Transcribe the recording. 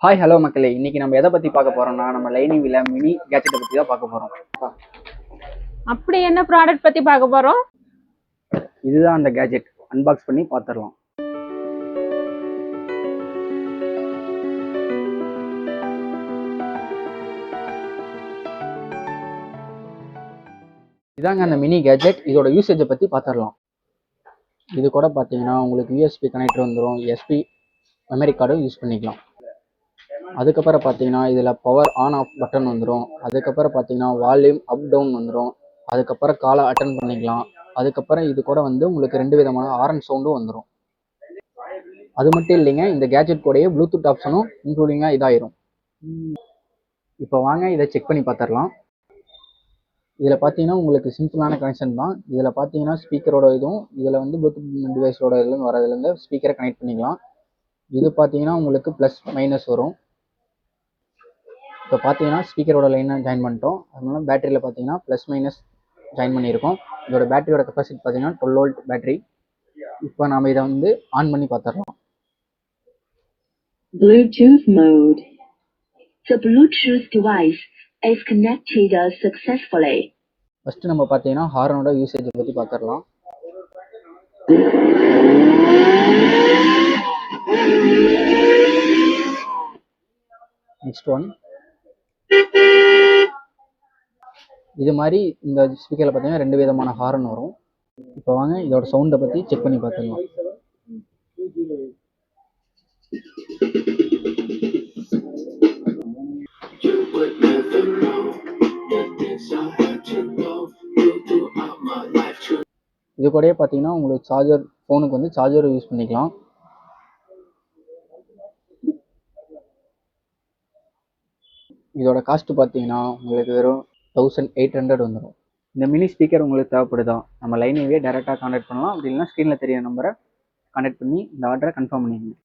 Hi hello மக்களே, இன்னைக்கு நம்ம எதை பற்றி பார்க்க போகிறோம்னா நம்ம லைனிங்கில் மினி கேட்ஜெட்டை பற்றி தான் பார்க்க போகிறோம். அப்படி என்ன ப்ராடக்ட் பத்தி பார்க்க போறோம்? இதுதான் அந்த கேட்ஜெட், அன்பாக்ஸ் பண்ணி பார்த்துடலாம். இதாங்க அந்த மினி கேட்ஜெட். இதோட யூசேஜை பற்றி பார்த்துடலாம். இது கூட பார்த்தீங்கன்னா உங்களுக்கு யூஎஸ்பி கனெக்டர் வந்துடும், எஸ்பி மெமரி கார்டும் யூஸ் பண்ணிக்கலாம். அதுக்கப்புறம் பார்த்தீங்கன்னா இதில் பவர் ஆன் ஆஃப் பட்டன் வந்துடும். அதுக்கப்புறம் பார்த்தீங்கன்னா வால்யூம் அப் டவுன் வந்துடும். அதுக்கப்புறம் காலை அட்டன் பண்ணிக்கலாம். அதுக்கப்புறம் இது கூட வந்து உங்களுக்கு 2 விதமான ஹாரன் சவுண்டும் வந்துடும். அது மட்டும் இல்லைங்க, இந்த கேட்ஜெட் கூடயே ப்ளூடூத் ஆப்ஷனும் இன்க்ளூடிங்காக இதாயிரும். இப்போ வாங்க இதை செக் பண்ணி பார்த்துடலாம். இதில் பார்த்தீங்கன்னா உங்களுக்கு சிம்பிளான கனெக்ஷன் தான். இதில் பார்த்தீங்கன்னா ஸ்பீக்கரோட இதுவும் இதில் வந்து ப்ளூடூத் டிவைஸோட இதுலேருந்து வரதுலேருந்து ஸ்பீக்கரை கனெக்ட் பண்ணிக்கலாம். இது பார்த்தீங்கன்னா உங்களுக்கு ப்ளஸ் மைனஸ் வரும். இப்போ பார்த்தீங்கன்னா ஸ்பீக்கரோட லைனை ஜாயின் பண்ணிட்டோம். அதனால பேட்டரியில் பார்த்தீங்கன்னா ப்ளஸ் மைனஸ் ஜாயின் பண்ணியிருக்கோம். இதோட பேட்டரியோட கெப்பாசிட்டி பார்த்தீங்கன்னா 12 வோல்ட் பேட்டரி. இப்போ நாம் இதை வந்து ஆன் பண்ணி பார்த்துடலாம். Bluetooth mode. The Bluetooth device is connected successfully. First நம்ம பார்த்தீங்கன்னா ஹாரனோட யூசேஜை பற்றி பார்த்துடலாம். Next one. இது மாதிரி இந்த ஸ்பீக்கரில் பார்த்தீங்கன்னா 2 விதமான ஹாரன் வரும். இப்போ வாங்க இதோட சவுண்டை பற்றி செக் பண்ணி பார்த்துடலாம். இது கூடயே பார்த்தீங்கன்னா உங்களுக்கு சார்ஜர், ஃபோனுக்கு வந்து சார்ஜர் யூஸ் பண்ணிக்கலாம். இதோட காஸ்ட் பார்த்தீங்கன்னா உங்களுக்கு வெறும் 1800 வந்துடும். இந்த மினி ஸ்பீக்கர் உங்களுக்கு தேவைப்படுதா, நம்ம லைனிங்கே டேரெக்டாக கான்டாக்ட் பண்ணலாம். அப்படி இல்லைன்னா ஸ்க்ரீனில் தெரிய நம்பரை கான்டாக்ட் பண்ணி இந்த ஆர்டரை கன்ஃபார்ம் பண்ணிடுங்க.